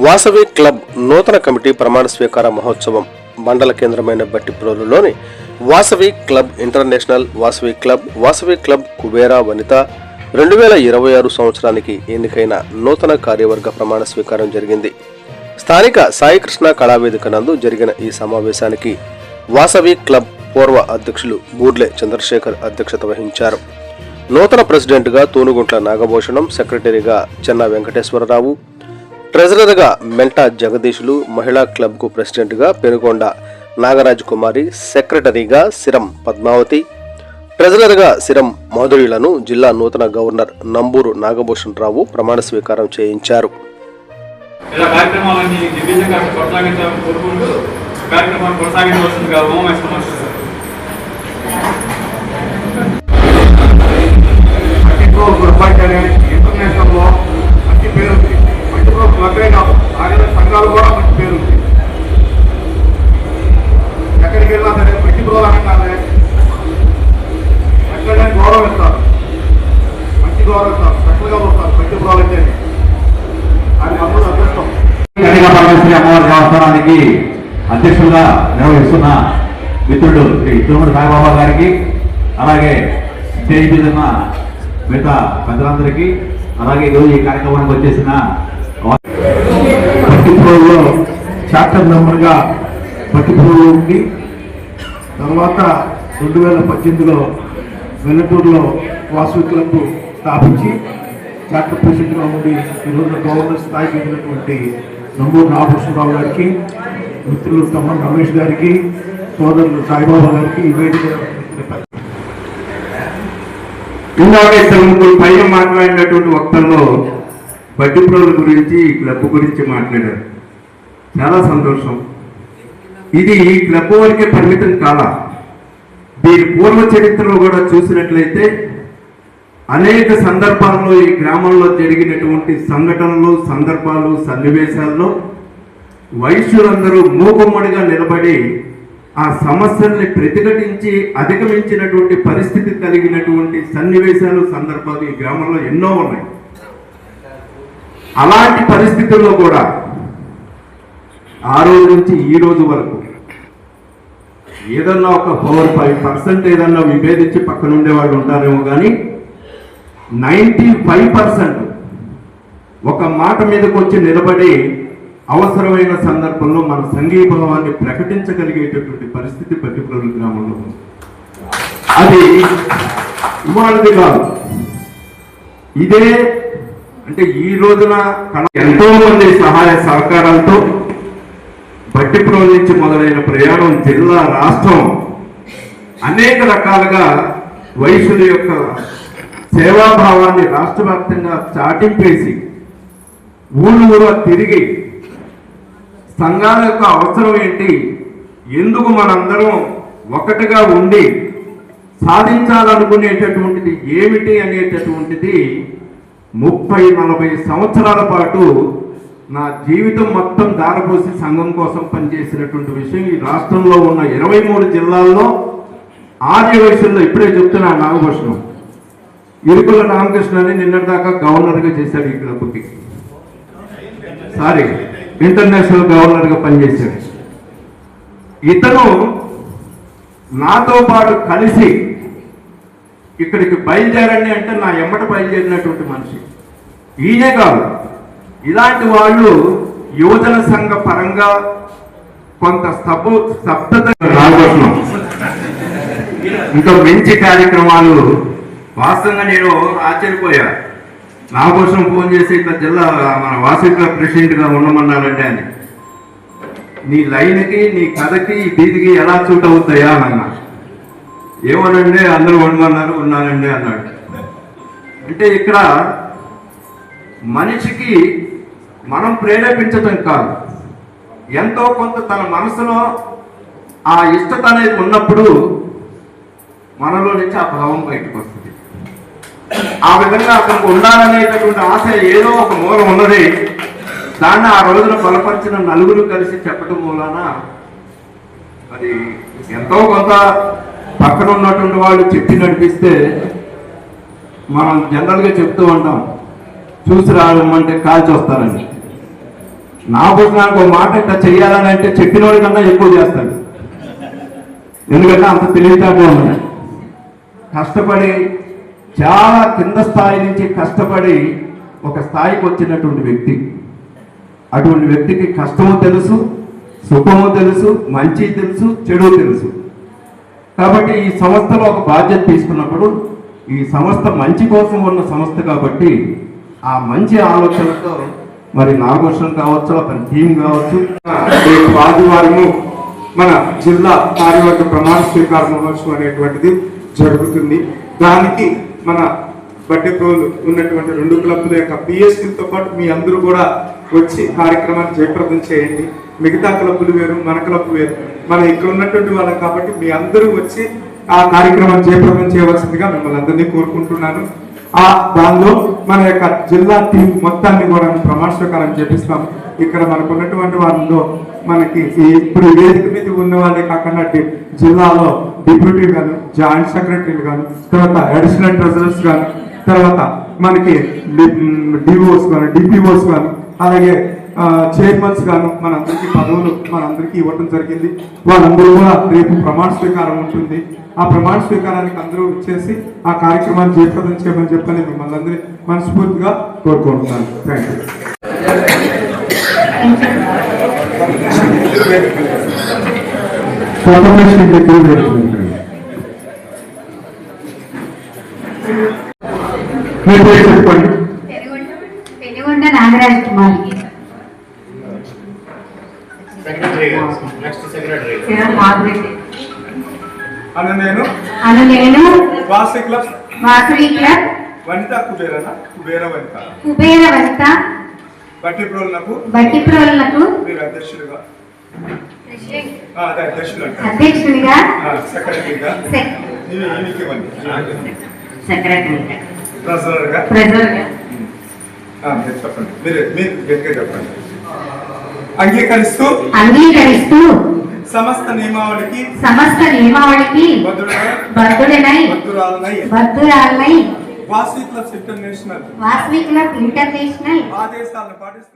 Vasavi club నూతన committee ప్రమాణ స్వీకార మహోత్సవం మండల కేంద్రమైన బట్టిప్రోలులోని Vasavi club international Vasavi club Kubera Vanitha 2026 సంవత్సరానికి ఎన్నికైన నూతన కార్యవర్గ ప్రమాణ స్వీకారం జరిగింది. స్థానిక సాయికృష్ణ కళావేదిక నందు జరిగిన ఈ సమావేశానికి వాసవి క్లబ్ పూర్వ అధ్యక్షులు బూర్లే చంద్రశేఖర్ అధ్యక్షత వహించారు. నూతన ప్రెసిడెంట్గా తూనుగుంట్ల నాగభూషణం, సెక్రటరీగా చెన్న వెంకటేశ్వరరావు, ట్రెజరర్గా మెంటా జగదీశులు, మహిళా క్లబ్కు ప్రెసిడెంట్గా పెనుగొండ నాగరాజ్ కుమారి, సెక్రటరీగా సిరం పద్మావతి, ట్రెజరర్గా సిరం మాధుర్యులను జిల్లా నూతన గవర్నర్ నంబూరు నాగభూషణ్ రావు ప్రమాణ స్వీకారం చేయించారు. సంఘాలు కూడా మంచి పేరు ఉంది. ఎక్కడికి వెళ్ళినా సరే మంచి గౌరవంగానే ఎక్కడైనా గౌరవిస్తారు, మంచి గౌరవిస్తారు, చక్కగా వస్తారు. మంచి గౌరవించే అది అందరూ అదృష్టం. పరమేశ్వరి అమ్మవారి దేవస్థానానికి అధ్యక్షులుగా నిర్వహిస్తున్న మిత్రుడు శ్రీ తిరుమల సాయిబాబా గారికి, అలాగే స్టేజ్ మీద ఉన్న మిగతా పెద్దలందరికీ, అలాగే ఈరోజు ఈ కార్యక్రమానికి వచ్చేసిన బట్టిప్రోలులో చాప్టర్ మెంబర్గా బట్టిప్రోలు ఉండి, తర్వాత 2018లో వెల్లటూరులో వాసవి క్లబ్ స్థాపించి చాప్టర్ ప్రెసిడెంట్గా ఉండి ఈరోజు గవర్నర్ స్థాయికి వెళ్ళినటువంటి నంబూరు నాగభూషణరావు గారికి, మిత్రులు తమ్మ రమేష్ గారికి, సోదరులు సాయిబాబా గారికి ఈ వేదిక ఇందాక ఇద్దరు పైన మాట్లాడినటువంటి వక్తల్లో బట్టిప్రోలు గురించి, క్లబ్ గురించి మాట్లాడారు. చాలా సంతోషం. ఇది ఈ క్లబ్ వరకే పరిమితం కాల. దీని పూర్వ చరిత్రలో కూడా చూసినట్లయితే అనేక సందర్భాల్లో ఈ గ్రామంలో జరిగినటువంటి సంఘటనలు, సందర్భాలు, సన్నివేశాల్లో వైశ్యులందరూ మూకుమ్మడిగా నిలబడి ఆ సమస్యల్ని ప్రతిఘటించి అధిగమించినటువంటి పరిస్థితి కలిగినటువంటి సన్నివేశాలు, సందర్భాలు ఈ గ్రామంలో ఎన్నో ఉన్నాయి. అలాంటి పరిస్థితుల్లో కూడా ఆ రోజు నుంచి ఈ రోజు వరకు ఏదన్నా ఒక 4-5% ఏదన్నా విభేదించి పక్కన ఉండేవాళ్ళు ఉంటారేమో, కానీ 95% ఒక మాట మీదకి వచ్చి నిలబడి అవసరమైన సందర్భంలో మన సంఘీభావాన్ని ప్రకటించగలిగేటటువంటి పరిస్థితి బట్టిప్రోలు గ్రామంలో ఉంది. అది ఇవాళది కాదు, ఇదే అంటే ఈ రోజున ఎంతో మంది సహాయ సహకారాలతో బట్టిప్రోలు నుంచి మొదలైన ప్రయాణం జిల్లా, రాష్ట్రం అనేక రకాలుగా వైశ్యుల యొక్క సేవాభావాన్ని రాష్ట్ర వ్యాప్తంగా చాటింపేసి ఊళ్ళూరా తిరిగి సంఘాల యొక్క అవసరం ఏంటి, ఎందుకు మనందరం ఒకటిగా ఉండి సాధించాలనుకునేటటువంటిది ఏమిటి అనేటటువంటిది 30-40 సంవత్సరాల పాటు నా జీవితం మొత్తం దారపోసి సంఘం కోసం పనిచేసినటువంటి విషయం. ఈ రాష్ట్రంలో ఉన్న 23 జిల్లాల్లో ఆర్య వైశ్యుల్లో ఇప్పుడే చెప్తున్నా నాగభూషణం ఇరుకుల రామకృష్ణ అని నిన్నటిదాకా గవర్నర్గా చేశాడు. ఈ క్లబ్కి ఇంటర్నేషనల్ గవర్నర్గా పనిచేశాడు. ఇతను నాతో పాటు కలిసి ఇక్కడికి బయలుదేరండి అంటే నా ఎమ్మట బయలుదేరినటువంటి మనిషి. ఈయనే కాదు, ఇలాంటి వాళ్ళు యువజన సంఘ పరంగా కొంత స్తబ్దత, ఇంకా మంచి కార్యక్రమాలు. వాస్తవంగా నేను ఆశ్చర్యపోయా. నాగభూషణం ఫోన్ చేసి ఇట్లా జిల్లా మన వాసవి క్లబ్ ప్రెసిడెంట్గా ఉండమన్నారంటే అని, నీ లైన్కి, నీ కథకి, దీనికి ఎలా సూట్ అవుతాయా అని అన్నా. ఏమనండి అందరూ ఉండమన్నారు, ఉన్నానండి అన్నాడు. అంటే ఇక్కడ మనిషికి మనం ప్రేరేపించటం కాదు, ఎంతో కొంత తన మనసులో ఆ ఇష్టత అనేది ఉన్నప్పుడు మనలో నుంచి ఆ భావం బయటకు వస్తుంది. ఆ విధంగా అతనికి ఉండాలనేటటువంటి ఆశ ఏదో ఒక మూలం ఉన్నది. దాన్ని ఆ రోజున బలపరిచిన నలుగురు కలిసి చెప్పడం మూలాన అది ఎంతో కొంత పక్కన ఉన్నటువంటి వాళ్ళు చెప్పి నడిపిస్తే మనం జనరల్గా చెప్తూ ఉంటాం, చూసి రావమంటే కాల్చి వస్తారండి. నాగభూషణానికి ఒక మాట ఇట్లా చెయ్యాలని అంటే చెప్పినోడి కన్నా ఎక్కువ చేస్తాడు. ఎందుకంటే అంత తెలివితేటలు ఉన్నాయి. కష్టపడి చాలా కింద స్థాయి నుంచి కష్టపడి ఒక స్థాయికి వచ్చినటువంటి వ్యక్తి. అటువంటి వ్యక్తికి కష్టము తెలుసు, సుఖము తెలుసు, మంచి తెలుసు, చెడు తెలుసు. కాబట్టి ఈ సంస్థలో ఒక బాధ్యత తీసుకున్నప్పుడు ఈ సంస్థ మంచి కోసం ఉన్న సంస్థ కాబట్టి ఆ మంచి ఆలోచనతో మరి నాగభూషణం కావచ్చు, అతని టీం కావచ్చు, రేపు ఆదివారము మన జిల్లా కార్యవర్గ ప్రమాణ స్వీకార మహోత్సవం అనేటువంటిది జరుగుతుంది. దానికి మన బడ్డెప్రోలు ఉన్నటువంటి 2 క్లబ్ల యొక్క పిఎస్టీలతో పాటు మీ అందరూ కూడా వచ్చి కార్యక్రమాన్ని జయప్రదం చేయండి. మిగతా క్లబ్బులు వేరు, మన క్లబ్ వేరు, మన ఇక్కడ ఉన్నటువంటి వాళ్ళం కాబట్టి మీ అందరూ వచ్చి ఆ కార్యక్రమాన్ని జయప్రదం చేయవలసిందిగా మిమ్మల్ని అందరినీ కోరుకుంటున్నాను. దానిలో మన యొక్క జిల్లా టీం మొత్తాన్ని కూడా ప్రమాణ స్వీకారం చేపిస్తాం. ఇక్కడ మనకు ఉన్నటువంటి వాళ్ళలో మనకి ఇప్పుడు వేదిక మీద ఉన్న వాళ్ళే కాకుండా జిల్లాలో డిప్యూటీ గాను, జాయింట్ సెక్రటరీలు గాను, తర్వాత అడిషనల్ ట్రెజరర్స్ గాను, తర్వాత మనకి డిఓస్ గాను, డిపిఓస్ గాను, అలాగే చైర్మన్స్ గాను మనందరికీ పదవులు మనందరికీ ఇవ్వడం జరిగింది. వాళ్ళందరూ కూడా రేపు ప్రమాణ స్వీకారం ఉంటుంది. ఆ ప్రమాణ స్వీకారానికి అందరూ వచ్చేసి ఆ కార్యక్రమాన్ని జయప్రదం చేయమని చెప్పని మిమ్మల్ని అందరినీ మనస్ఫూర్తిగా కోరుకుంటున్నాను. Thank you. చెప్పండి. పెనుగొండ నాగరాజ్ కుమార్. నేను వాసవి క్లబ్ వనిత కుబేర వనిత బట్టిప్రోలకు అధ్యక్షుడిగా సెక్రటరీగా చెప్పండి. మీరు గట్టిగా చెప్పండి. అంగీకరిస్తూ సమస్త నియమావళికి బద్ధుడనై వాసవి క్లబ్ ఇంటర్నేషనల్ ఆదేశాలను పాటిస్తూ